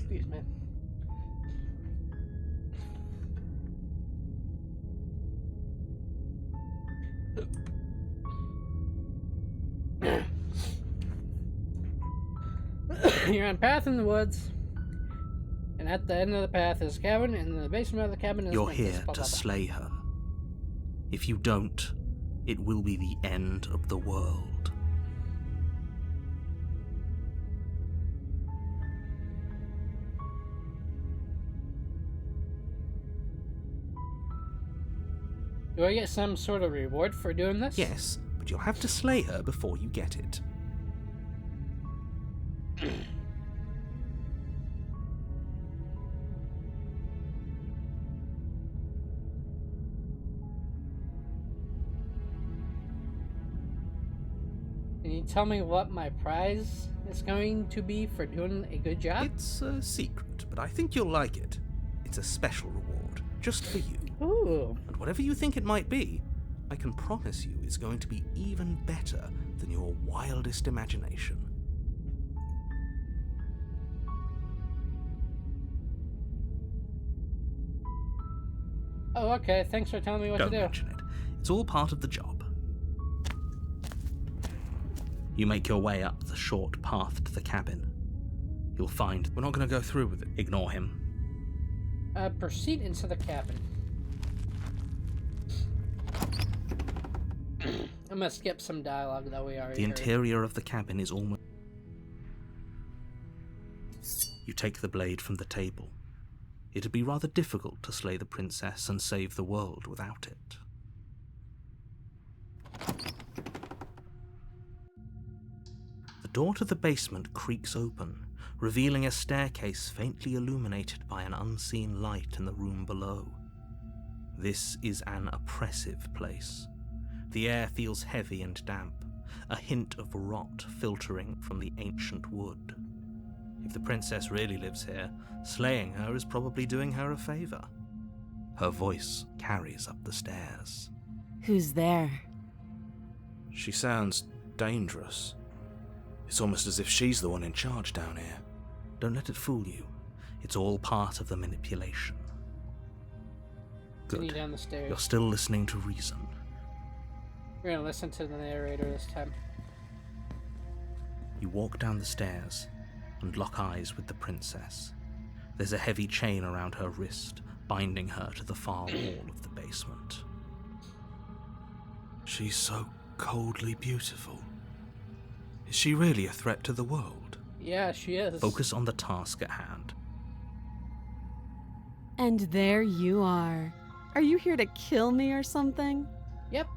Excuse me. You're on a path in the woods, and at the end of the path is a cabin, and in the basement of the cabin is You're Princess, here blah, to blah, blah. slay her. If you don't, it will be the end of the world. Do I get some sort of reward for doing this? Yes, but you'll have to slay her before you get it. Can you tell me what my prize is going to be for doing a good job? It's a secret, but I think you'll like it. It's a special reward, just for you. Ooh. And whatever you think it might be, I can promise you it's going to be even better than your wildest imagination. Oh, okay. Thanks for telling me what Don't to do. mention it. It's all part of the job. You make your way up the short path to the cabin. You'll find we're not going to go through with it. Ignore him. Proceed into the cabin. I'm gonna skip some dialogue that we already The heard. interior of the cabin is almost... You take the blade from the table. It'd be rather difficult to slay the princess and save the world without it. The door to the basement creaks open, revealing a staircase faintly illuminated by an unseen light in the room below. This is an oppressive place. The air feels heavy and damp, a hint of rot filtering from the ancient wood. If the princess really lives here, slaying her is probably doing her a favor. Her voice carries up the stairs. Who's there? She sounds dangerous. It's almost as if she's the one in charge down here. Don't let it fool you. It's all part of the manipulation. Continue Good. down the stairs. You're still listening to reason. We're gonna listen to the narrator this time. You walk down the stairs and lock eyes with the princess. There's a heavy chain around her wrist, binding her to the far wall of the basement. She's so coldly beautiful. Is she really a threat to the world? Yeah, she is. Focus on the task at hand. And there you are. Are you here to kill me or something? Yep.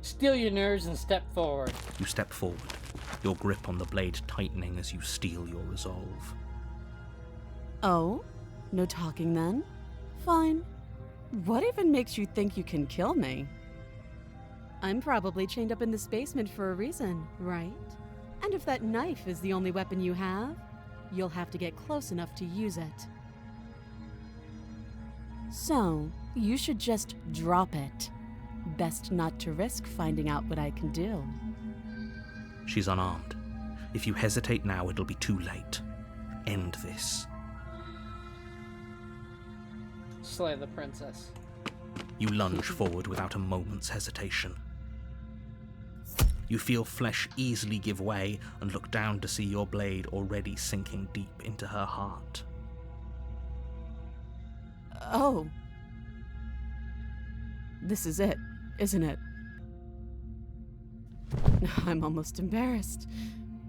Steel your nerves and step forward. You step forward, your grip on the blade tightening as you steel your resolve. Oh? No talking then? Fine. What even makes you think you can kill me? I'm probably chained up in this basement for a reason, right? And if that knife is the only weapon you have, you'll have to get close enough to use it. So, you should just drop it. Best not to risk finding out what I can do. She's unarmed. If you hesitate now, it'll be too late. End this. Slay the princess. You lunge forward without a moment's hesitation. You feel flesh easily give way and look down to see your blade already sinking deep into her heart. Oh. This is it, isn't it? I'm almost embarrassed.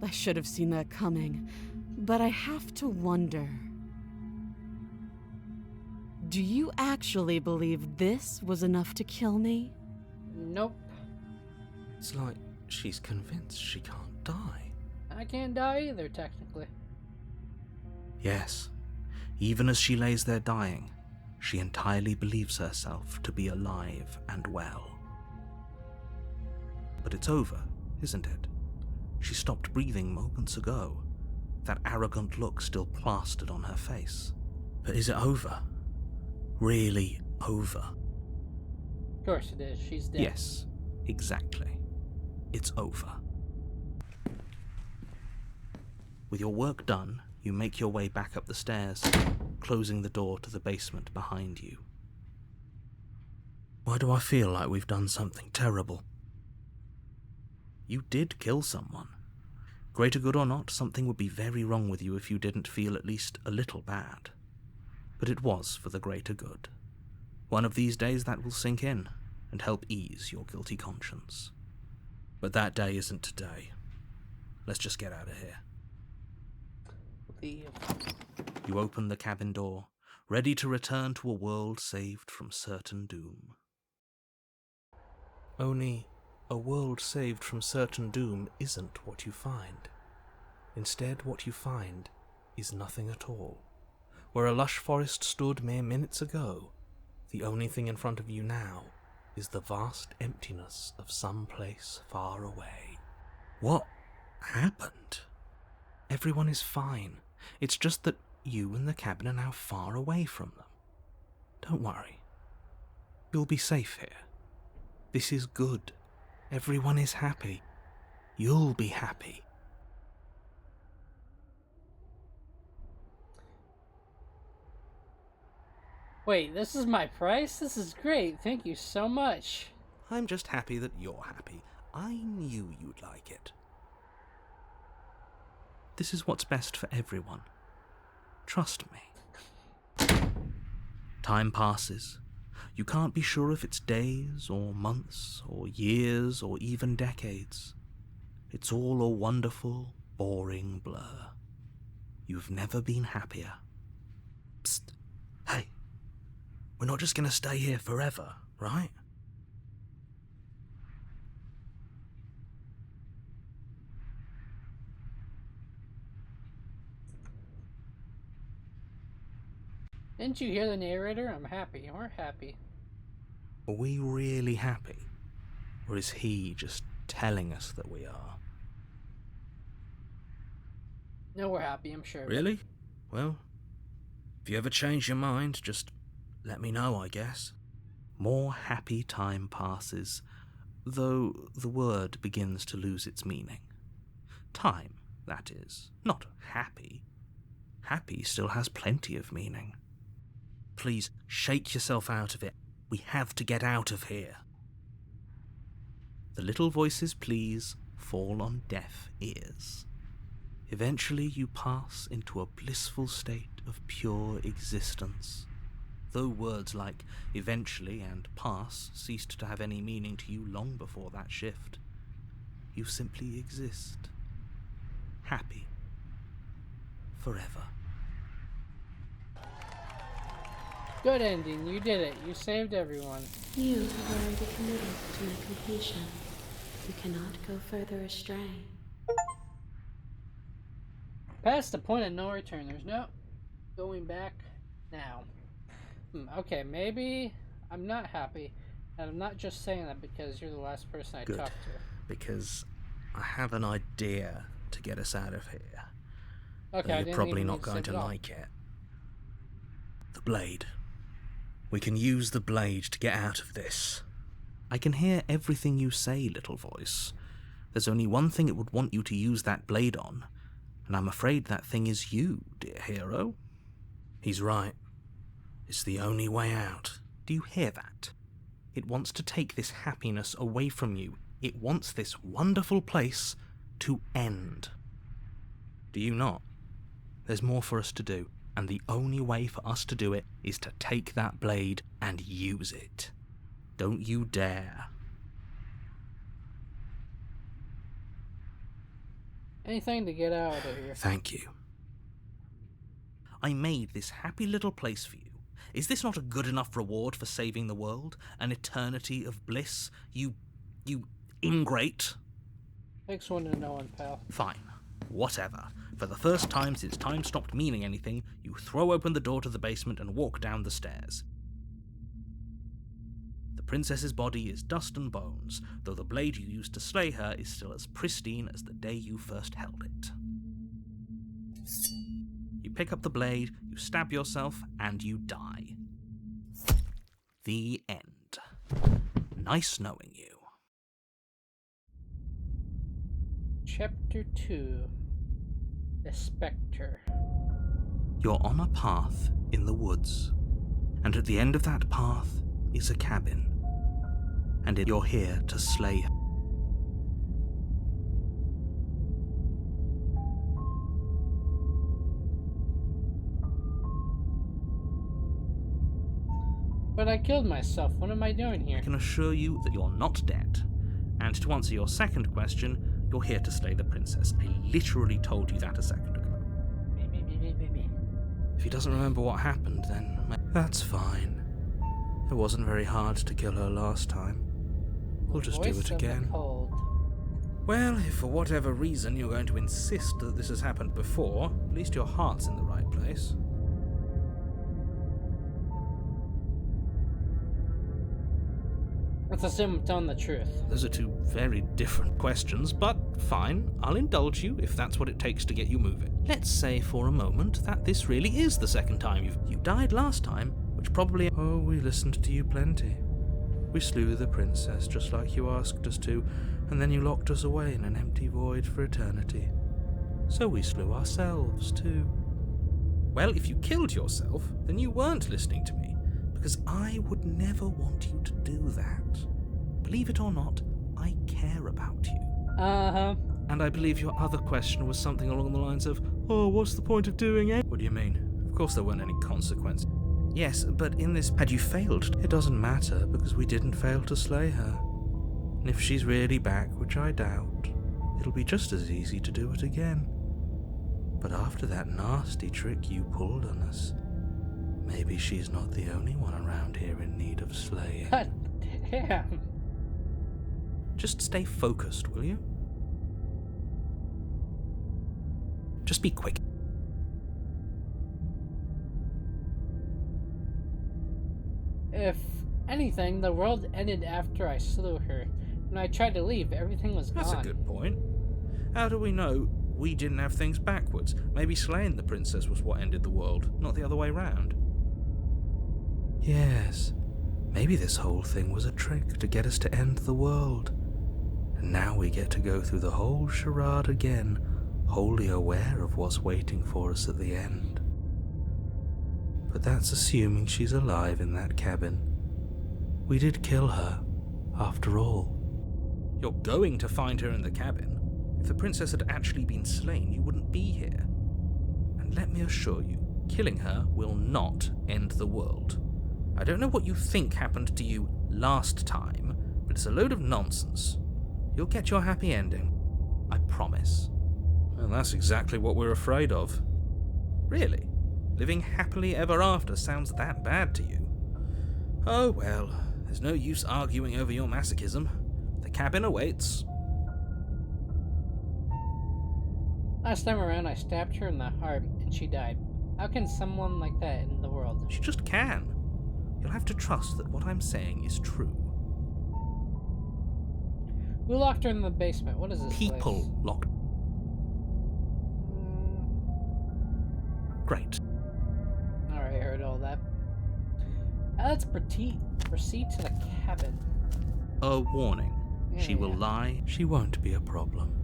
I should have seen that coming. But I have to wonder. Do you actually believe this was enough to kill me? Nope. It's like she's convinced she can't die. I can't die either, technically. Yes, even as she lays there dying, she entirely believes herself to be alive and well. But it's over, isn't it? She stopped breathing moments ago, that arrogant look still plastered on her face. But is it over? Really over? Of course it is. She's dead. Yes, exactly. It's over. With your work done, You make your way back up the stairs, closing the door to the basement behind you. Why do I feel like we've done something terrible? You did kill someone. Greater good or not, something would be very wrong with you if you didn't feel at least a little bad. But it was for the greater good. One of these days that will sink in and help ease your guilty conscience. But that day isn't today. Let's just get out of here. Leave. You open the cabin door, ready to return to a world saved from certain doom. Only, a world saved from certain doom isn't what you find. Instead, what you find is nothing at all. Where a lush forest stood mere minutes ago, the only thing in front of you now is the vast emptiness of some place far away. What happened? Everyone is fine. It's just that you and the cabin are now far away from them. Don't worry. You'll be safe here. This is good. Everyone is happy. You'll be happy. Wait, this is my price? This is great. Thank you so much. I'm just happy that you're happy. I knew you'd like it. This is what's best for everyone. Trust me. Time passes. You can't be sure if it's days, or months, or years, or even decades. It's all a wonderful, boring blur. You've never been happier. Psst. Hey. We're not just gonna stay here forever, right? Didn't you hear the narrator? I'm happy. We're happy. Are we really happy? Or is he just telling us that we are? No, we're happy, I'm sure. Really? Well, if you ever change your mind, just let me know, I guess. More happy time passes, though the word begins to lose its meaning. Time, that is, not happy. Happy still has plenty of meaning. Please, shake yourself out of it. We have to get out of here. The little voices' pleas fall on deaf ears. Eventually you pass into a blissful state of pure existence. Though words like eventually and pass ceased to have any meaning to you long before that shift, you simply exist. Happy. Forever. Good ending. You did it. You saved everyone. You have already committed to my completion. You cannot go further astray. Past the point of no return. There's no going back now. Okay, maybe I'm not happy. And I'm not just saying that because you're the last person I Good. talked to. Because I have an idea to get us out of here. Okay, Though I you're didn't probably even not need going sit to it off. like it. The blade. We can use the blade to get out of this. I can hear everything you say, little voice. There's only one thing it would want you to use that blade on, and I'm afraid that thing is you, dear hero. He's right. It's the only way out. Do you hear that? It wants to take this happiness away from you. It wants this wonderful place to end. Do you not? There's more for us to do, and the only way for us to do it is to take that blade and use it. Don't you dare. Anything to get out of here. Thank you. I made this happy little place for you. Is this not a good enough reward for saving the world? An eternity of bliss? You ingrate? Takes one to know one, pal. Fine. Whatever. For the first time since time stopped meaning anything, you throw open the door to the basement and walk down the stairs. The princess's body is dust and bones, though the blade you used to slay her is still as pristine as the day you first held it. You pick up the blade, you stab yourself, and you die. The end. Nice knowing you. Chapter 2. The Spectre. You're on a path in the woods, and at the end of that path is a cabin, and you're here to slay her. But I killed myself. What am I doing here? I can assure you that you're not dead. And to answer your second question, you're here to slay the princess. I literally told you that a second ago. If he doesn't remember what happened, then that's fine. It wasn't very hard to kill her last time. We'll just do it again. Well, if for whatever reason you're going to insist that this has happened before, at least your heart's in the right place. Let's assume I'm telling the truth. Those are two very different questions, but fine, I'll indulge you if that's what it takes to get you moving. Let's say for a moment that this really is the second time you died last time, which probably... Oh, we listened to you plenty. We slew the princess just like you asked us to, and then you locked us away in an empty void for eternity. So we slew ourselves too. Well, if you killed yourself, then you weren't listening to me. Because I would never want you to do that. Believe it or not, I care about you. Uh-huh. And I believe your other question was something along the lines of, oh, what's the point of doing it? What do you mean? Of course there weren't any consequences. Yes, but in this, had you failed, it doesn't matter, because we didn't fail to slay her. And if she's really back, which I doubt, it'll be just as easy to do it again. But after that nasty trick you pulled on us, maybe she's not the only one around here in need of slaying. God damn. Just stay focused, will you? Just be quick. If anything, the world ended after I slew her. When I tried to leave, everything was gone. That's a good point. How do we know we didn't have things backwards? Maybe slaying the princess was what ended the world, not the other way round. Yes, maybe this whole thing was a trick to get us to end the world. And now we get to go through the whole charade again, wholly aware of what's waiting for us at the end. But that's assuming she's alive in that cabin. We did kill her, after all. You're going to find her in the cabin. If the princess had actually been slain, you wouldn't be here. And let me assure you, killing her will not end the world. I don't know what you think happened to you last time, but it's a load of nonsense. You'll get your happy ending. I promise. Well, that's exactly what we're afraid of. Really? Living happily ever after sounds that bad to you? Oh well, there's no use arguing over your masochism. The cabin awaits. Last time around, I stabbed her in the heart, and she died. How can someone like that end the world? She just can. You'll have to trust that what I'm saying is true. Who locked her in the basement? What is this People place? locked. Great. Alright, I heard all that. Now let's proceed to the cabin. A warning. She will Yeah. lie. She won't be a problem.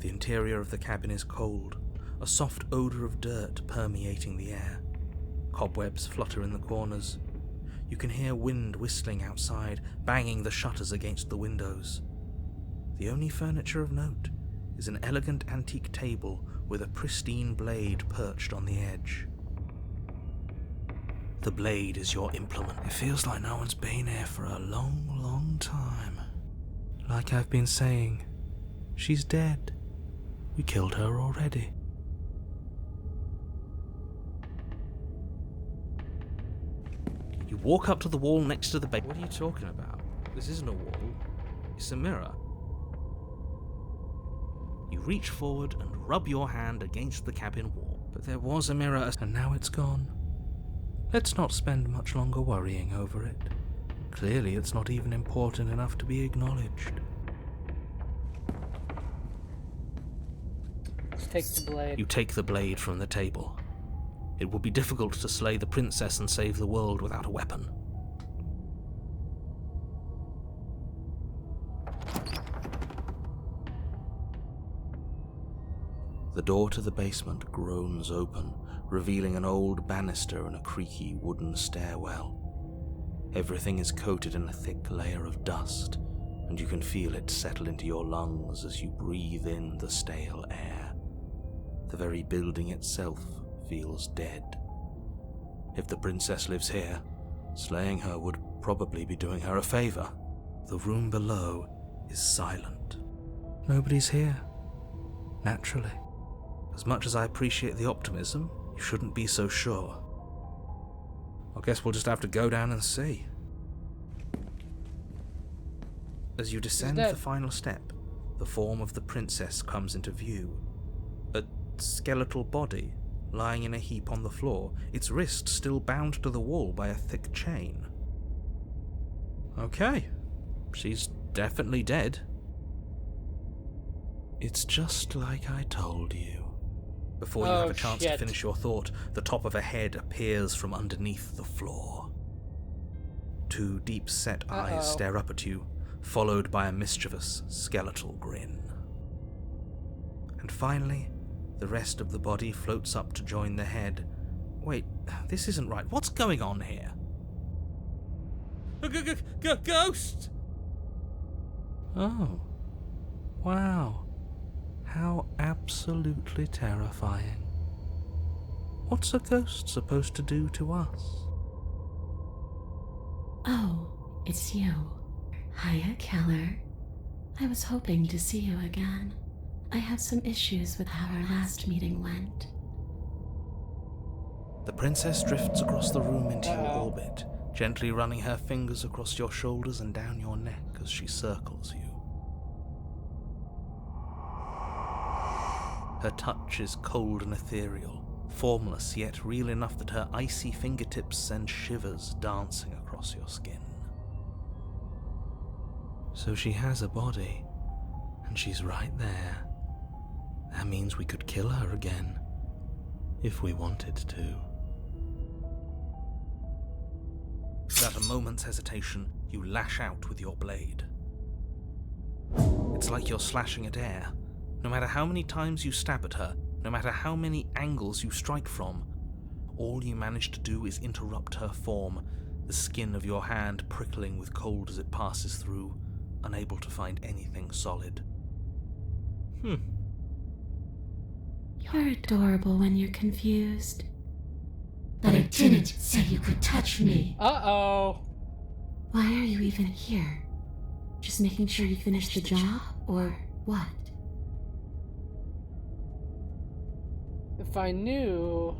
The interior of the cabin is cold, a soft odor of dirt permeating the air. Cobwebs flutter in the corners. You can hear wind whistling outside, banging the shutters against the windows. The only furniture of note is an elegant antique table with a pristine blade perched on the edge. The blade is your implement. It feels like no one's been here for a long, long time. Like I've been saying, she's dead. We killed her already. You walk up to the wall next to the bed. What are you talking about? This isn't a wall. It's a mirror. You reach forward and rub your hand against the cabin wall. But there was a mirror, and now it's gone. Let's not spend much longer worrying over it. Clearly it's not even important enough to be acknowledged. Let's take the blade. You take the blade from the table. It would be difficult to slay the princess and save the world without a weapon. The door to the basement groans open, revealing an old banister and a creaky wooden stairwell. Everything is coated in a thick layer of dust, and you can feel it settle into your lungs as you breathe in the stale air. The very building itself feels dead. If the princess lives here, slaying her would probably be doing her a favor. The room below is silent. Nobody's here. Naturally. As much as I appreciate the optimism, you shouldn't be so sure. I guess we'll just have to go down and see. As you descend the final step, the form of the princess comes into view. A skeletal body lying in a heap on the floor, its wrist still bound to the wall by a thick chain. Okay, she's definitely dead. It's just like I told you. Before you have a chance to finish your thought, the top of a head appears from underneath the floor. Two deep-set eyes stare up at you, followed by a mischievous skeletal grin. And finally, the rest of the body floats up to join the head. Wait, this isn't right. What's going on here? Ghost! Oh, wow. How absolutely terrifying. What's a ghost supposed to do to us? Oh, it's you. Hiya, Keller. I was hoping to see you again. I have some issues with how our last meeting went. The princess drifts across the room into your orbit, gently running her fingers across your shoulders and down your neck as she circles you. Her touch is cold and ethereal, formless yet real enough that her icy fingertips send shivers dancing across your skin. So she has a body, and she's right there. That means we could kill her again, if we wanted to. Without a moment's hesitation, you lash out with your blade. It's like you're slashing at air. No matter how many times you stab at her, no matter how many angles you strike from, all you manage to do is interrupt her form, the skin of your hand prickling with cold as it passes through, unable to find anything solid. You're adorable when you're confused. But I didn't say you could touch me. Uh-oh. Why are you even here? Just making sure you finish the job, or what? If I knew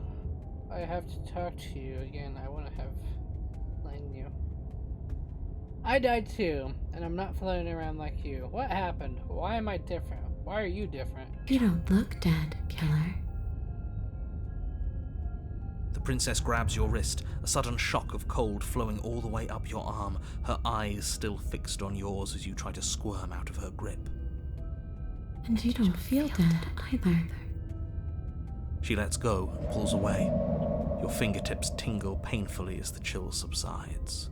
I have to talk to you again, I wouldn't have blamed you. I died too, and I'm not floating around like you. What happened? Why am I different? Why are you different? You don't look dead, Killer. The princess grabs your wrist, a sudden shock of cold flowing all the way up your arm, her eyes still fixed on yours as you try to squirm out of her grip. And you don't feel dead either. She lets go and pulls away. Your fingertips tingle painfully as the chill subsides.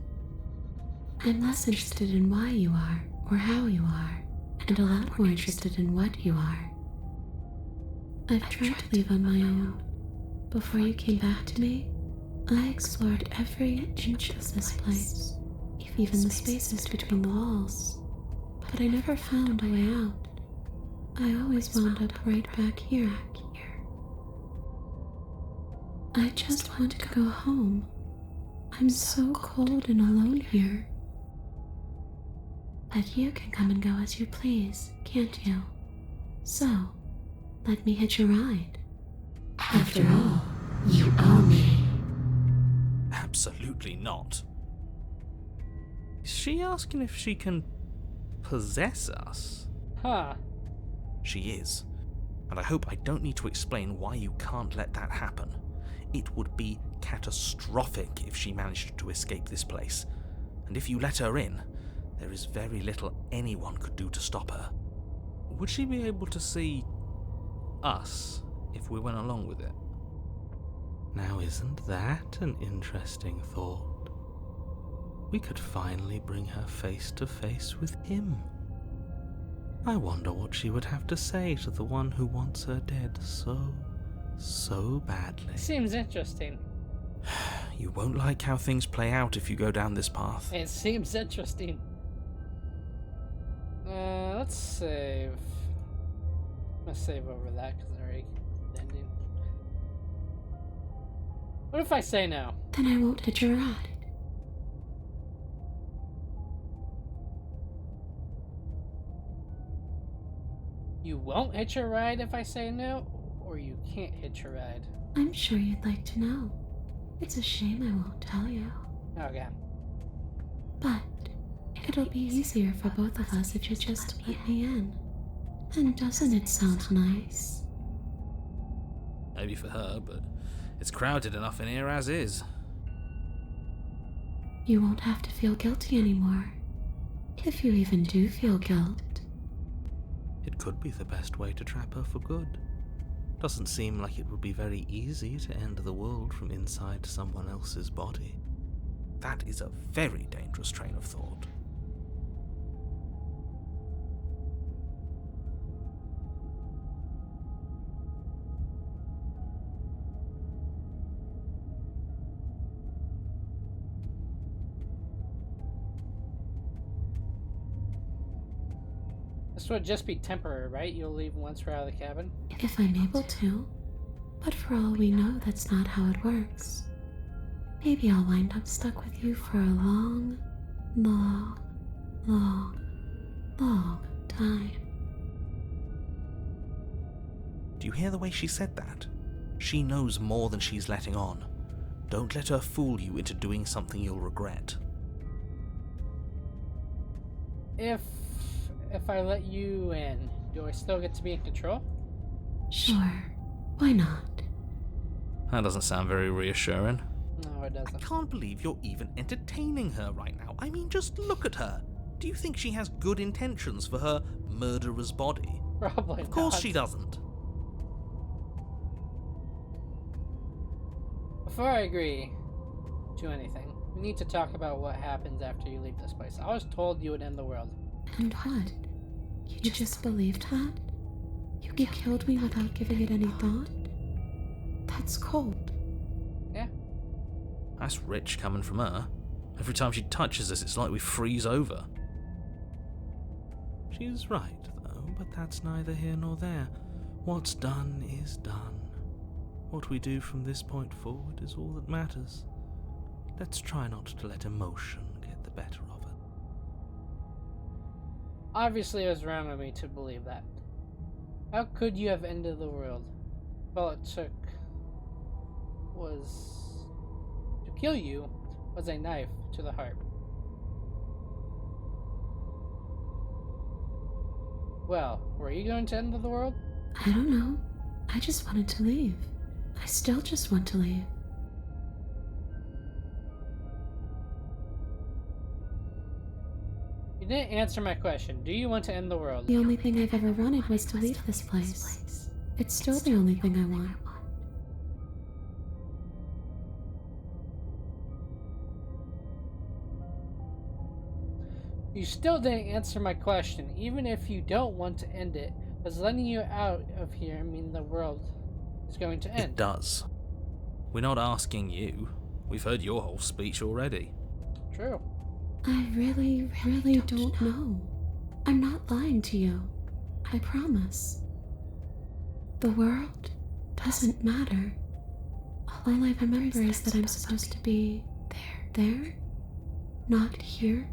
I'm less interested in why you are, or how you are, and a lot more interested in what you are. I've tried to leave on my own. Before you came back to me, I explored every inch of this place, even the spaces between the walls. But I never found a way out. I always wound up right back here. I just want to go home. I'm so cold and alone here. But you can come and go as you please, can't you? So, let me hitch a ride. After all, you owe me. Absolutely not. Is she asking if she can possess us? Huh. She is. And I hope I don't need to explain why you can't let that happen. It would be catastrophic if she managed to escape this place. And if you let her in, there is very little anyone could do to stop her. Would she be able to see us if we went along with it? Now, isn't that an interesting thought? We could finally bring her face to face with him. I wonder what she would have to say to the one who wants her dead so badly. Seems interesting. You won't like how things play out if you go down this path. It seems interesting. Let's save. I'm gonna save over that because I already ending. What if I say no? Then I won't hit your rod. You won't hitch a ride if I say no, or you can't hitch a ride? I'm sure you'd like to know. It's a shame I won't tell you. Okay. But it'll be easier for both of us if you just let me in. And doesn't it sound nice? Maybe for her, but it's crowded enough in here as is. You won't have to feel guilty anymore. If you even do feel guilt. It could be the best way to trap her for good. Doesn't seem like it would be very easy to end the world from inside someone else's body. That is a very dangerous train of thought. This would just be temporary, right? You'll leave once we're out of the cabin? If I'm able to. But for all we know, that's not how it works. Maybe I'll wind up stuck with you for a long time. Do you hear the way she said that? She knows more than she's letting on. Don't let her fool you into doing something you'll regret. If I let you in, do I still get to be in control? Sure. Why not? That doesn't sound very reassuring. No, it I doesn't. can't believe you're even entertaining her right now. I mean, just look at her. Do you think she has good intentions for her murderer's body? Probably Of course not. she doesn't. Before I agree to anything, we need to talk about what happens after you leave this place. I was told you would end the world. And what? You just believed that? You killed me without giving it any thought? That's cold. Yeah. That's rich coming from her. Every time she touches us, it's like we freeze over. She's right, though, but that's neither here nor there. What's done is done. What we do from this point forward is all that matters. Let's try not to let emotion get the better of it. Obviously, it was wrong of me to believe that. How could you have ended the world? All it took to kill you was a knife to the heart. Well, were you going to end the world? I don't know. I just wanted to leave. I still just want to leave. You didn't answer my question. Do you want to end the world? The only thing I've ever wanted was to leave this place. It's still the only thing I want. You still didn't answer my question. Even if you don't want to end it, does letting you out of here mean the world is going to end? It does. We're not asking you. We've heard your whole speech already. True. I really don't know. I'm not lying to you. I promise. The world doesn't matter. All I remember is that I'm supposed to be there, not here.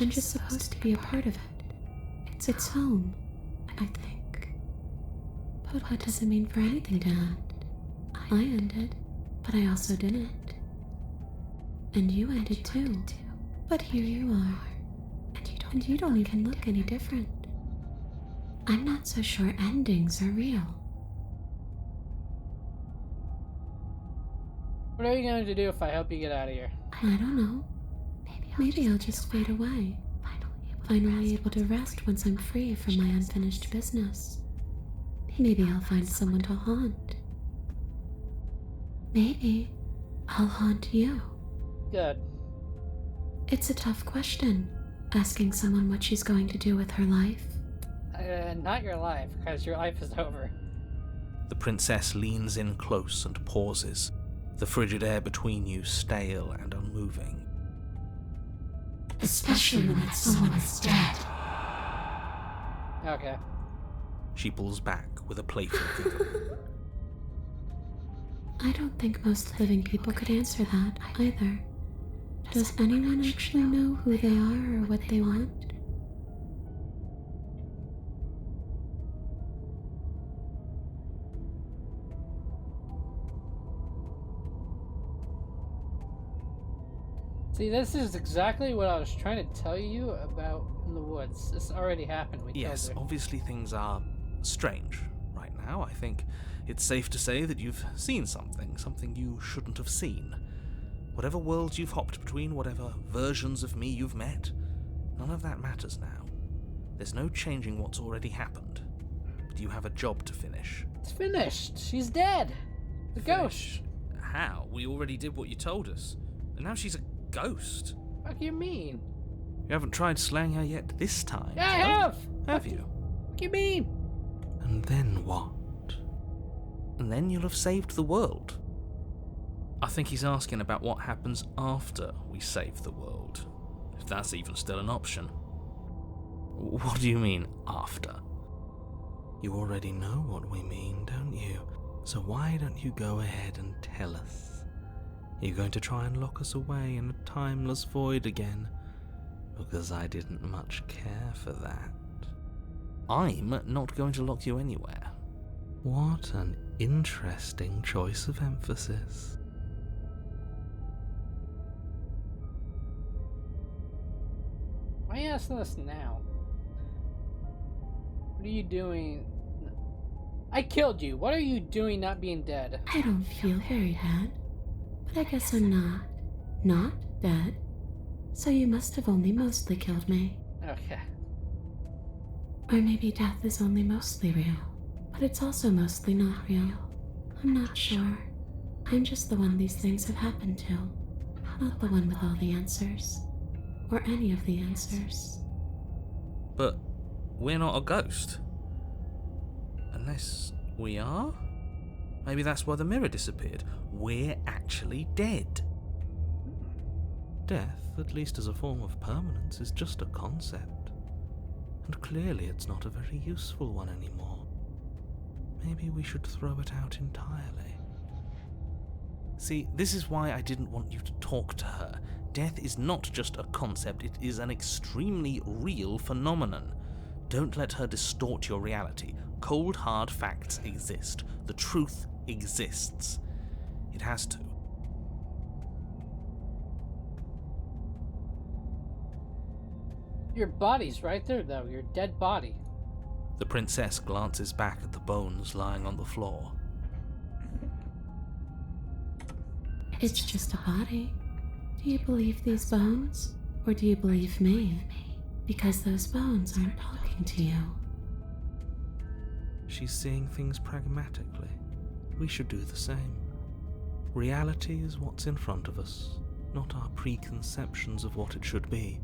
I'm just supposed to be a part of it. It's home, I think. But what does it mean for anything to end? I ended, but I also didn't. And you ended too. But here you are. And you don't even look any different. I'm not so sure endings are real. What are you going to do if I help you get out of here? I don't know. Maybe I'll just fade away. Finally able to rest once I'm free from my unfinished business. Maybe I'll find someone to haunt. Maybe I'll haunt you. Good. It's a tough question, asking someone what she's going to do with her life Not your life, because your life is over. The princess leans in close and pauses, the frigid air between you stale and unmoving. Especially when that someone is dead. Okay. She pulls back with a playful giggle. I don't think most living people could answer that either. Does anyone actually know who they are or what they want? See, this is exactly what I was trying to tell you about in the woods. This already happened. We Yes, told her. obviously things are strange right now. I think it's safe to say that you've seen something you shouldn't have seen. Whatever worlds you've hopped between, whatever versions of me you've met, none of that matters now. There's no changing what's already happened. But you have a job to finish. It's finished. She's dead. The ghost. Finish? How? We already did what you told us. And now she's a ghost. What do you mean? You haven't tried slaying her yet this time. Yeah, I so- have. Have you? What do you mean? And then what? And then you'll have saved the world. I think he's asking about what happens after we save the world. If that's even still an option. What do you mean, after? You already know what we mean, don't you? So why don't you go ahead and tell us? Are you going to try and lock us away in a timeless void again? Because I didn't much care for that. I'm not going to lock you anywhere. What an interesting choice of emphasis. Why are you asking us now? What are you doing? I killed you. What are you doing not being dead? I don't feel very bad. But I guess I'm not dead. So you must have only mostly killed me. Okay. Or maybe death is only mostly real, but it's also mostly not real. I'm not sure. I'm just the one these things have happened to, not the one with all the answers. Or any of the answers. But we're not a ghost. Unless we are? Maybe that's why the mirror disappeared. We're actually dead. Death, at least as a form of permanence, is just a concept. And clearly it's not a very useful one anymore. Maybe we should throw it out entirely. See, this is why I didn't want you to talk to her. Death is not just a concept, it is an extremely real phenomenon. Don't let her distort your reality. Cold, hard facts exist. The truth exists. It has to. Your body's right there, though. Your dead body. The princess glances back at the bones lying on the floor. It's just a body. Do you believe these bones? Or do you believe me? Because those bones aren't talking to you. She's seeing things pragmatically. We should do the same. Reality is what's in front of us, not our preconceptions of what it should be.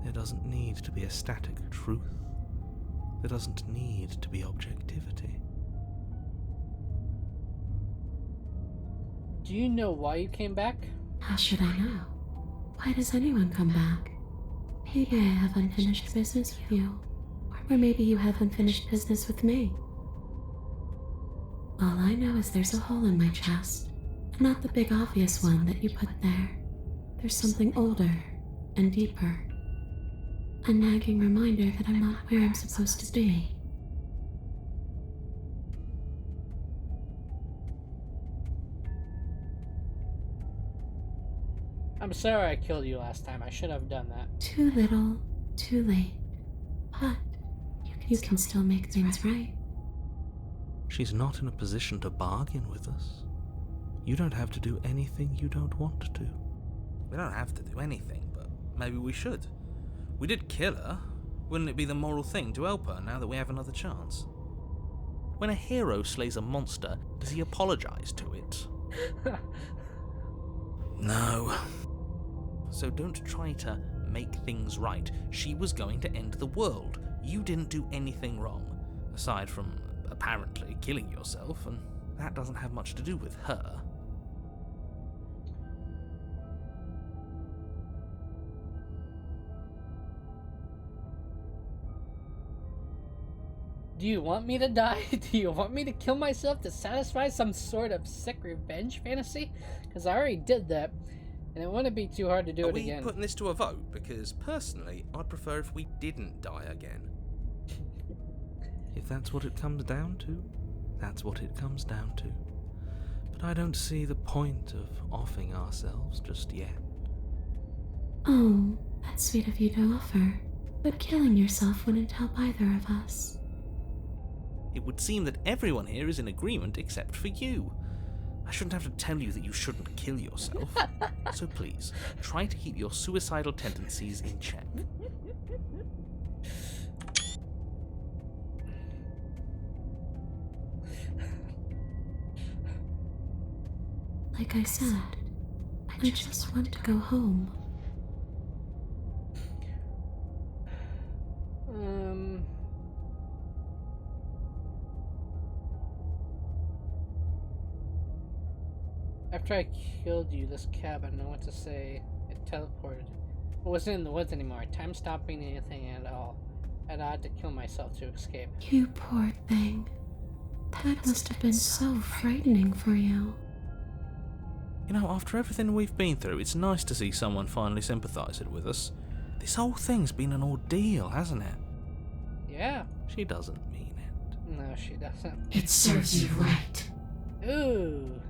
There doesn't need to be a static truth. There doesn't need to be objectivity. Do you know why you came back? How should I know? Why does anyone come back? Maybe I have unfinished business with you. Or maybe you have unfinished business with me. All I know is there's a hole in my chest. Not the big obvious one that you put there. There's something older and deeper. A nagging reminder that I'm not where I'm supposed to be. I'm sorry I killed you last time. I should have done that. Too little, too late. But you can still make things right. She's not in a position to bargain with us. You don't have to do anything you don't want to. We don't have to do anything, but maybe we should. We did kill her. Wouldn't it be the moral thing to help her now that we have another chance? When a hero slays a monster, does he apologize to it? No. So don't try to make things right. She was going to end the world. You didn't do anything wrong, aside from apparently killing yourself, and that doesn't have much to do with her. Do you want me to die? Do you want me to kill myself to satisfy some sort of sick revenge fantasy? Because I already did that, and it wouldn't be too hard to do it again. Are we putting this to a vote? Because personally, I'd prefer if we didn't die again. If that's what it comes down to, that's what it comes down to. But I don't see the point of offing ourselves just yet. Oh, that's sweet of you to offer. But killing yourself wouldn't help either of us. It would seem that everyone here is in agreement except for you. I shouldn't have to tell you that you shouldn't kill yourself. So please, try to keep your suicidal tendencies in check. Like I said, I just want to go home. After I killed you, this cabin, I want to say it teleported. It wasn't in the woods anymore. Time stopping anything at all. And I had to kill myself to escape. You poor thing. That must have been so frightening for you. You know, after everything we've been through, it's nice to see someone finally sympathising with us. This whole thing's been an ordeal, hasn't it? Yeah. She doesn't mean it. No, she doesn't. It serves you right. Ooh.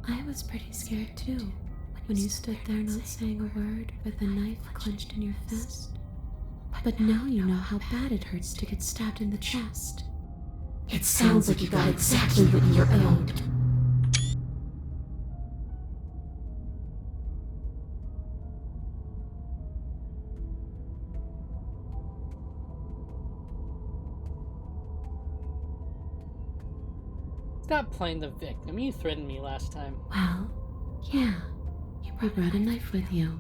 I was pretty scared too, when you stood there not saying a word with a knife clenched in your fist. But now you know how bad it hurts to get stabbed in the chest. It sounds like you got exactly what you're owed. Stop playing the victim. You threatened me last time. Well, yeah, you brought a knife with you.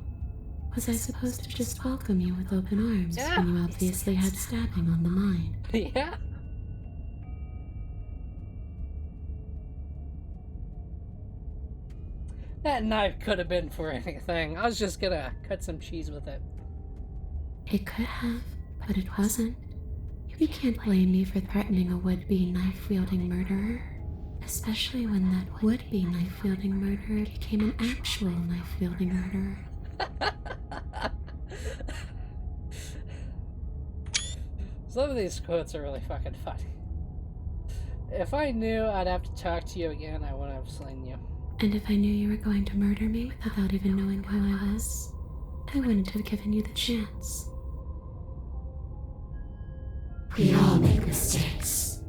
Was I supposed to just welcome you with open arms when you obviously had stabbing on the mind? Yeah. That knife could have been for anything. I was just gonna cut some cheese with it. It could have, but it wasn't. You can't blame me for threatening a would-be knife-wielding murderer. Especially when that would-be knife-wielding murderer became an actual knife-wielding murderer. Some of these quotes are really fucking funny. If I knew I'd have to talk to you again, I wouldn't have slain you. And if I knew you were going to murder me without even knowing who I was, I wouldn't have given you the chance. We all make mistakes.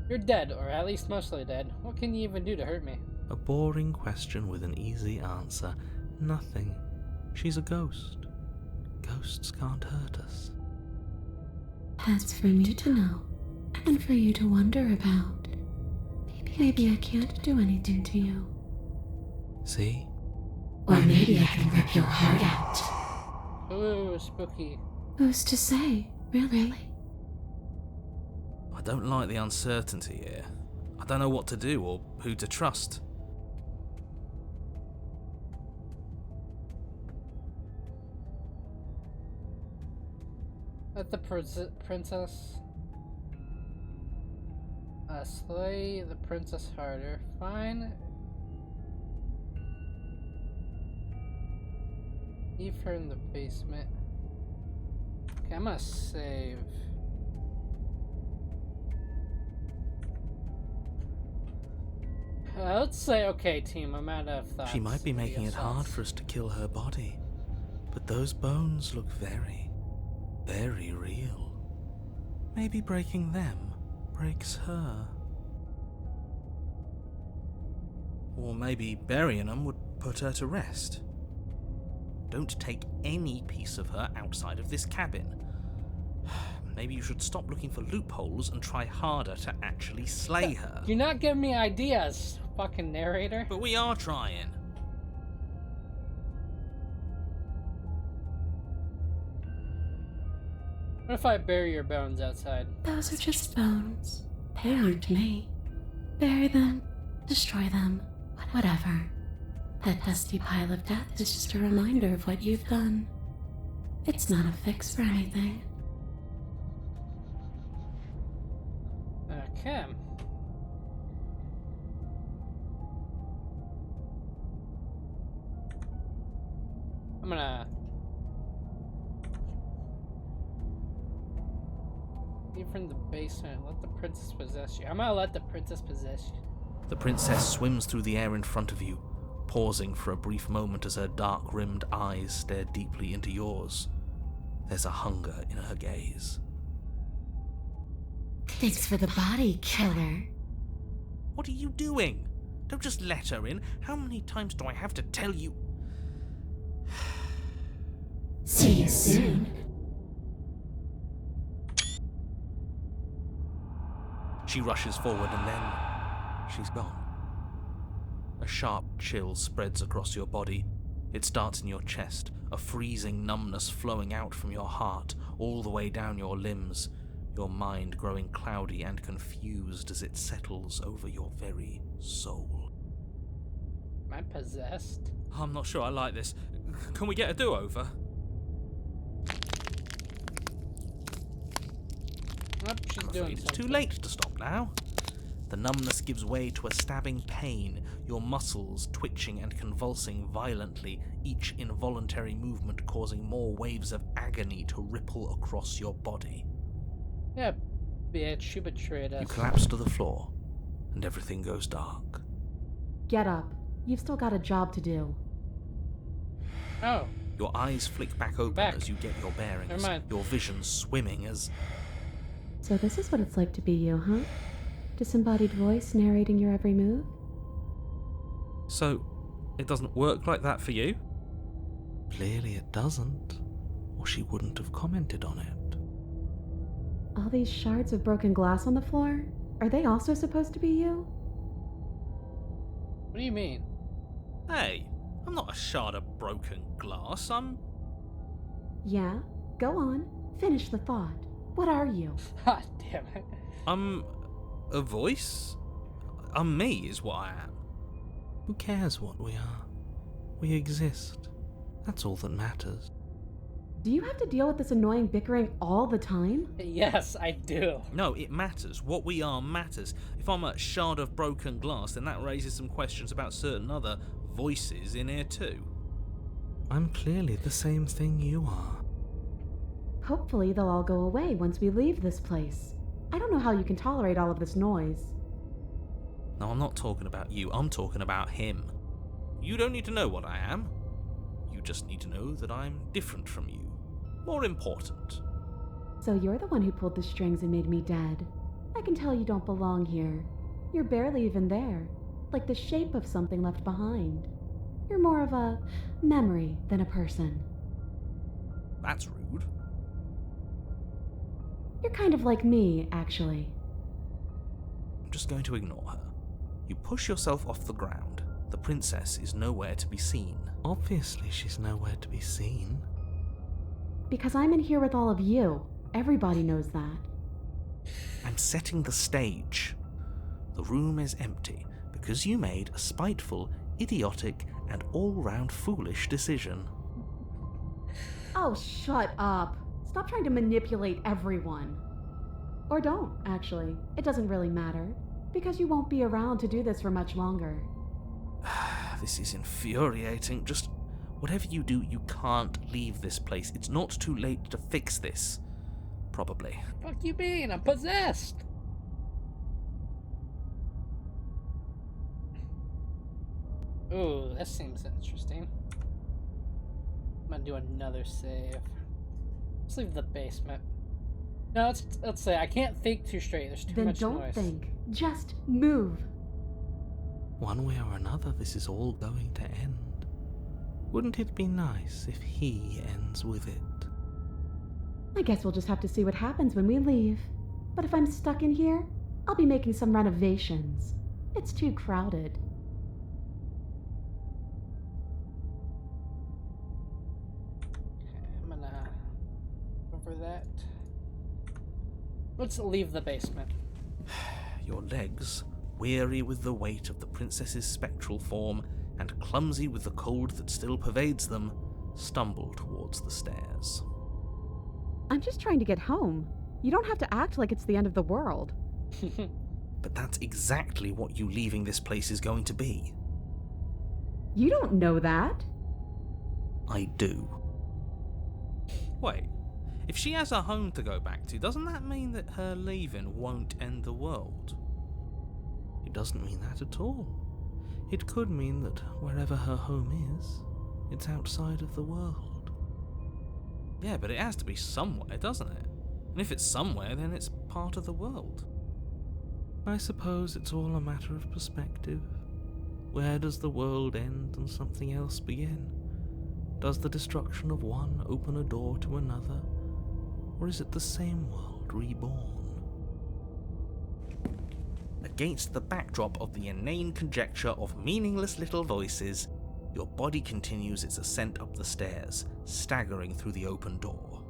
You're dead, or at least mostly dead. What can you even do to hurt me? A boring question with an easy answer. Nothing. She's a ghost. Ghosts can't hurt us. That's for me to know, and for you to wonder about. Maybe I can't do anything to you. See? Or maybe I can rip your heart out. Ooh, spooky. Who's to say, really? I don't like the uncertainty here. I don't know what to do or who to trust. Let the princess slay the princess harder. Fine. Leave her in the basement. Okay, I'm gonna save. Let's say okay, team. I'm out of thoughts. She might be making it hard for us to kill her body, but those bones look very, very real. Maybe breaking them breaks her. Or maybe burying them would put her to rest. Don't take any piece of her outside of this cabin. Maybe you should stop looking for loopholes and try harder to actually slay her. You're not giving me ideas, fucking narrator. But we are trying. What if I bury your bones outside? Those are just bones. They aren't me. Bury them, destroy them, whatever. That dusty pile of death is just a reminder of what you've done. It's not a fix for anything. Okay. I'm gonna leave from the basement and let the princess possess you. I'm gonna let the princess possess you. The princess swims through the air in front of you, pausing for a brief moment as her dark-rimmed eyes stare deeply into yours. There's a hunger in her gaze. Thanks for the body, killer. What are you doing? Don't just let her in. How many times do I have to tell you? See you soon. She rushes forward and then she's gone. A sharp chill spreads across your body. It starts in your chest, a freezing numbness flowing out from your heart, all the way down your limbs, your mind growing cloudy and confused as it settles over your very soul. Am I possessed? I'm not sure I like this. Can we get a do-over? Nope, she's I'm doing afraid it's too something. late to stop now. The numbness gives way to a stabbing pain, your muscles twitching and convulsing violently, each involuntary movement causing more waves of agony to ripple across your body. Yeah, bitch, you betrayed us. You collapse to the floor, and everything goes dark. Get up. You've still got a job to do. Oh, Your eyes flick back open Back. as you get your bearings, Never mind. your vision swimming as... So this is what it's like to be you, huh? Disembodied voice narrating your every move? So, it doesn't work like that for you? Clearly it doesn't, or she wouldn't have commented on it. All these shards of broken glass on the floor? Are they also supposed to be you? what do you mean? Hey, I'm not a shard of broken glass, I'm... Yeah? Go on. Finish the thought. What are you? God damn it. I'm a voice? I'm me is what I am. Who cares what we are? We exist. That's all that matters. Do you have to deal with this annoying bickering all the time? Yes, I do. No, it matters. What we are matters. If I'm a shard of broken glass, then that raises some questions about certain other voices in here too. I'm clearly the same thing you are. Hopefully they'll all go away once we leave this place. I don't know how you can tolerate all of this noise. No, I'm not talking about you. I'm talking about him. You don't need to know what I am. You just need to know that I'm different from you. More important. So you're the one who pulled the strings and made me dead. I can tell you don't belong here. You're barely even there, like the shape of something left behind. You're more of a memory than a person. That's rude. You're kind of like me, actually. I'm just going to ignore her. You push yourself off the ground. The princess is nowhere to be seen. Obviously, she's nowhere to be seen. Because I'm in here with all of you. Everybody knows that. I'm setting the stage. The room is empty because you made a spiteful, idiotic, and all-round foolish decision. Oh, shut up. Stop trying to manipulate everyone. Or don't, actually. It doesn't really matter. Because you won't be around to do this for much longer. This is infuriating. Just whatever you do, you can't leave this place. It's not too late to fix this. Probably. Fuck you mean? I'm possessed. Ooh, that seems interesting. I'm gonna do another save. Let's leave the basement. No, let's say I can't think too straight. There's too Then much don't noise. think. Just move. One way or another, this is all going to end. Wouldn't it be nice if he ends with it? I guess we'll just have to see what happens when we leave. But if I'm stuck in here, I'll be making some renovations. It's too crowded. Okay, I'm gonna cover that. Let's leave the basement. Your legs, weary with the weight of the princess's spectral form and clumsy with the cold that still pervades them, stumble towards the stairs. I'm just trying to get home. You don't have to act like it's the end of the world. But that's exactly what you leaving this place is going to be. You don't know that. I do. Wait, if she has a home to go back to, doesn't that mean that her leaving won't end the world? It doesn't mean that at all. It could mean that wherever her home is, it's outside of the world. Yeah, but it has to be somewhere, doesn't it? And if it's somewhere, then it's part of the world. I suppose it's all a matter of perspective. Where does the world end and something else begin? Does the destruction of one open a door to another? Or is it the same world reborn? Against the backdrop of the inane conjecture of meaningless little voices, your body continues its ascent up the stairs, staggering through the open door.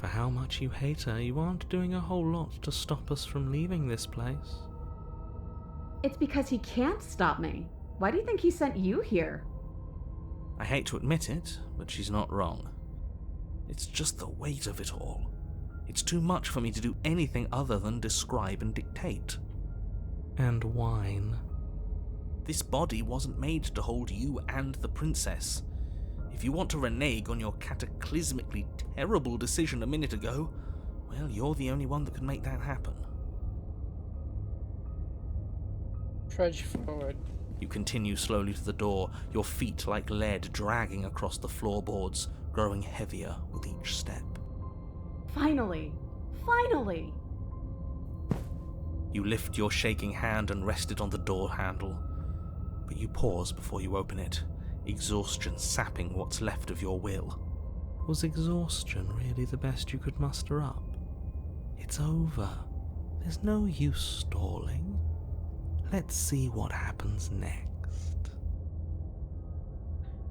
For how much you hate her, you aren't doing a whole lot to stop us from leaving this place. It's because he can't stop me. Why do you think he sent you here? I hate to admit it, but she's not wrong. It's just the weight of it all. It's too much for me to do anything other than describe and dictate. And whine. This body wasn't made to hold you and the princess. If you want to renege on your cataclysmically terrible decision a minute ago, well, you're the only one that can make that happen. Trudge forward. You continue slowly to the door, your feet like lead dragging across the floorboards, growing heavier with each step. Finally! Finally! You lift your shaking hand and rest it on the door handle, but you pause before you open it, exhaustion sapping what's left of your will. Was exhaustion really the best you could muster up? It's over. There's no use stalling. Let's see what happens next.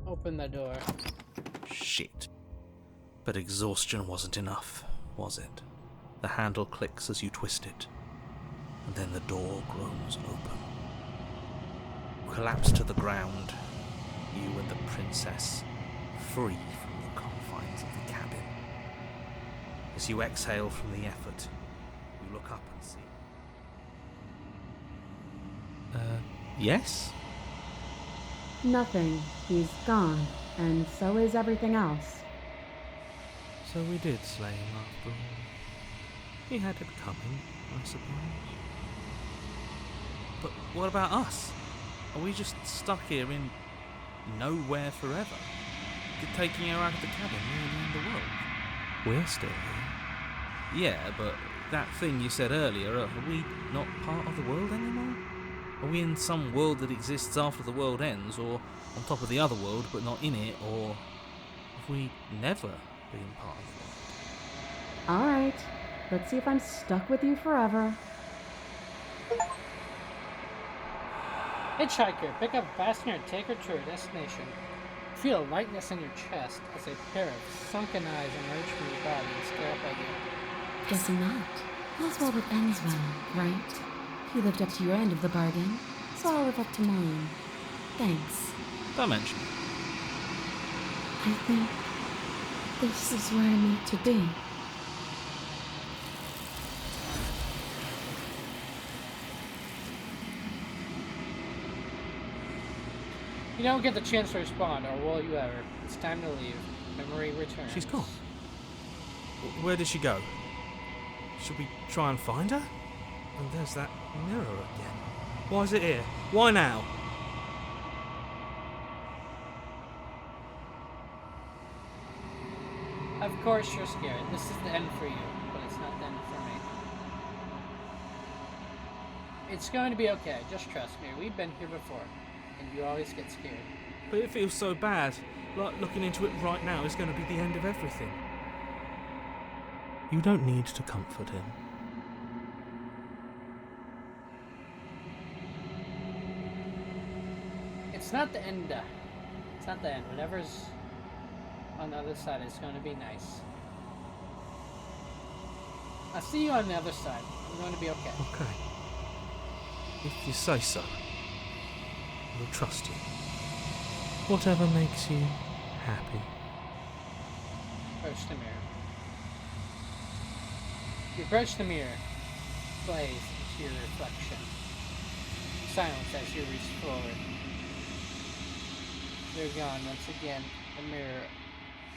Open the door. Shit. But exhaustion wasn't enough, was it? The handle clicks as you twist it, and then the door groans open. You collapse to the ground, you and the princess, free from the confines of the cabin. As you exhale from the effort, you look up and see... yes? Nothing. He's gone. And so is everything else. So we did slay him after all. He had it coming, I suppose. But what about us? Are we just stuck here in nowhere forever? Did taking her out of the cabin really end the world? We're still here. Yeah, but that thing you said earlier, are we not part of the world anymore? Are we in some world that exists after the world ends, or on top of the other world but not in it, or have we never been part of the world? Alright. Let's see if I'm stuck with you forever. Hitchhiker, pick up a passenger and take her to her destination. Feel a lightness in your chest as a pair of sunken eyes emerge from your body and stare up at you. Guessing not. All's well that ends well, right? You lived up to your end of the bargain, so I'll live up to mine. Thanks. Don't mention it. I think this is where I'm meant to be. You don't get the chance to respond, or will you ever? It's time to leave. Memory returns. She's gone. Where did she go? Should we try and find her? And there's that mirror again. Why is it here? Why now? Of course you're scared. This is the end for you, but it's not the end for me. It's going to be okay. Just trust me. We've been here before, and you always get scared. But it feels so bad. Like looking into it right now is going to be the end of everything. You don't need to comfort him. It's not the end. It's not the end. Whatever's on the other side is going to be nice. I'll see you on the other side. I'm going to be okay. Okay. If you say so. We'll trust you. Whatever makes you happy. Approach the mirror. You approach the mirror. Blaze into your reflection. Silence as you reach forward. They're gone once again. The mirror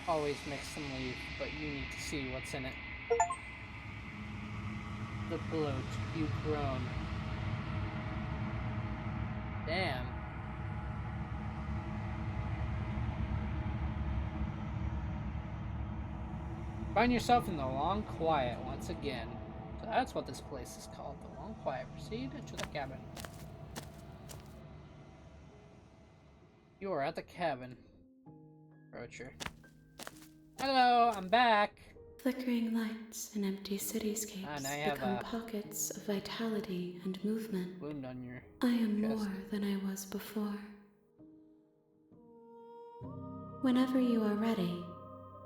always makes them leave, but you need to see what's in it. The bloat you've grown. Damn. Find yourself in the long quiet once again. So that's what this place is called, the long quiet. Proceed to the cabin. You are at the cabin. Rocher. Hello, I'm back. Flickering lights and empty cityscapes And I have become a pockets of vitality and movement. wound on your I am chest. more than I was before. Whenever you are ready,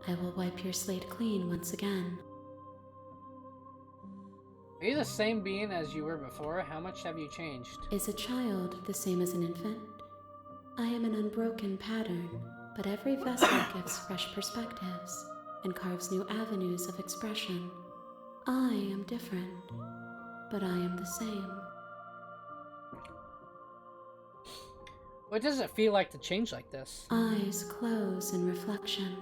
I will wipe your slate clean once again. Are you the same being as you were before? How much have you changed? Is a child the same as an infant? I am an unbroken pattern, but every vessel gives fresh perspectives and carves new avenues of expression. I am different, but I am the same. What does it feel like to change like this? Eyes close in reflection.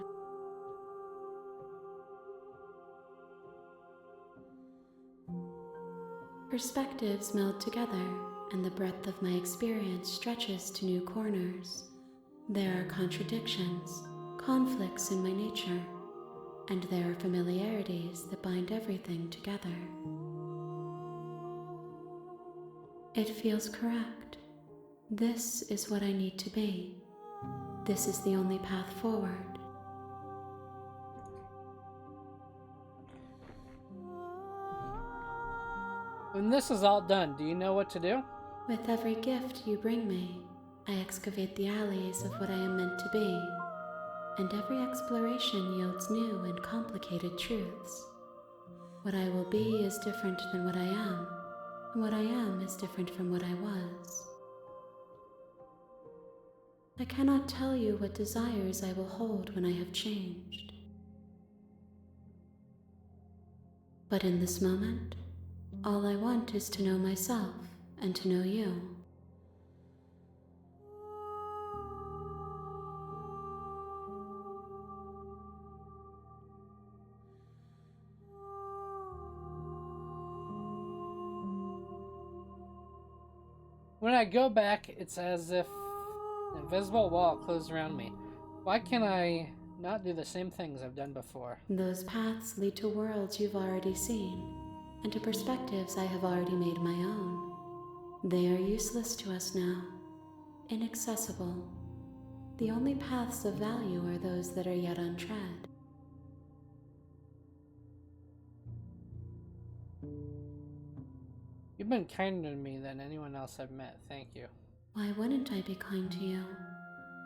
Perspectives meld together, and the breadth of my experience stretches to new corners. There are contradictions, conflicts in my nature, and there are familiarities that bind everything together. It feels correct. This is what I need to be. This is the only path forward. When this is all done, do you know what to do? With every gift you bring me, I excavate the alleys of what I am meant to be, and every exploration yields new and complicated truths. What I will be is different than what I am, and what I am is different from what I was. I cannot tell you what desires I will hold when I have changed. But in this moment, all I want is to know myself and to know you. When I go back, it's as if an invisible wall closed around me. Why can I not do the same things I've done before? Those paths lead to worlds you've already seen, and to perspectives I have already made my own. They are useless to us now, inaccessible. The only paths of value are those that are yet untread. You've been kinder to me than anyone else I've met. Thank you. Why wouldn't I be kind to you?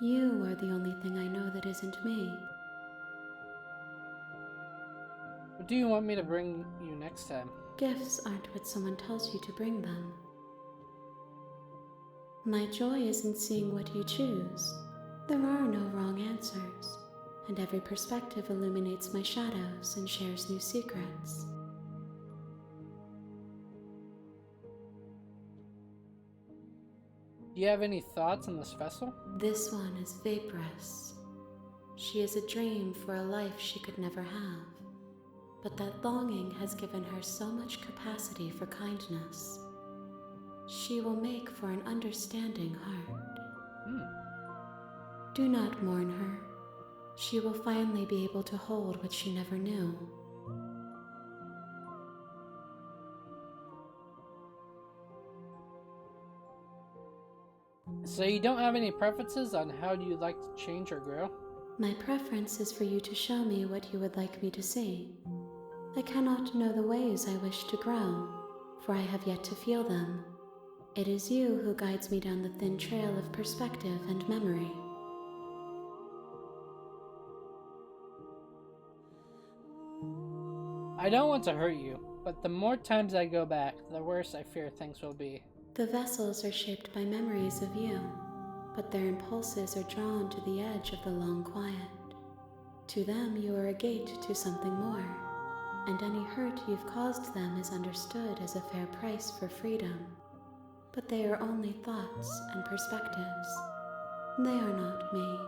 You are the only thing I know that isn't me. What do you want me to bring you next time? Gifts aren't what someone tells you to bring them. My joy is in seeing what you choose. There are no wrong answers, and every perspective illuminates my shadows and shares new secrets. Do you have any thoughts on this vessel? This one is vaporous. She is a dream for a life she could never have. But that longing has given her so much capacity for kindness. She will make for an understanding heart. Do not mourn her. She will finally be able to hold what she never knew. So you don't have any preferences on how you'd like to change or grow? My preference is for you to show me what you would like me to see. I cannot know the ways I wish to grow, for I have yet to feel them. It is you who guides me down the thin trail of perspective and memory. I don't want to hurt you, But the more times I go back, the worse I fear things will be. The vessels are shaped by memories of you, but their impulses are drawn to the edge of the long quiet. To them, you are a gate to something more, and any hurt you've caused them is understood as a fair price for freedom. But they are only thoughts and perspectives. They are not me.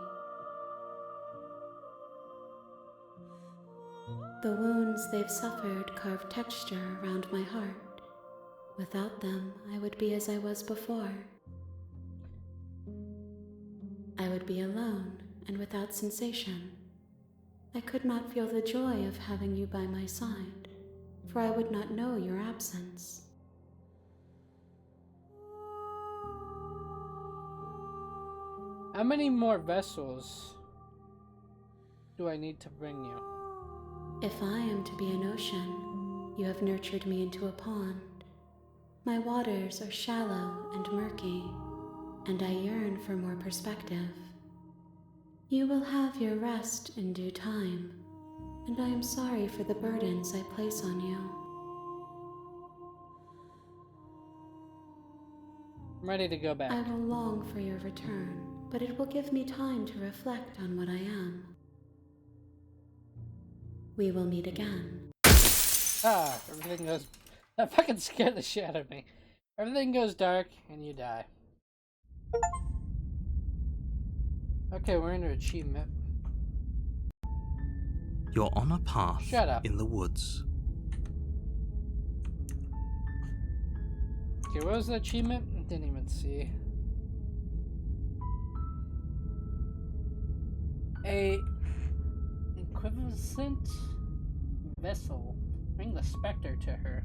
The wounds they've suffered carve texture around my heart. Without them, I would be as I was before. I would be alone and without sensation. I could not feel the joy of having you by my side, for I would not know your absence. How many more vessels do I need to bring you? If I am to be an ocean, you have nurtured me into a pond. My waters are shallow and murky, and I yearn for more perspective. You will have your rest in due time, and I am sorry for the burdens I place on you. I'm ready to go back. I will long for your return, but it will give me time to reflect on what I am. We will meet again. Ah, everything goes... That fucking scared the shit out of me. Everything goes dark, and you die. Okay, we're under achievement. You're on a path Shut up. in the woods. Okay, what was the achievement? Didn't even see. A equivalent vessel. Bring the specter to her.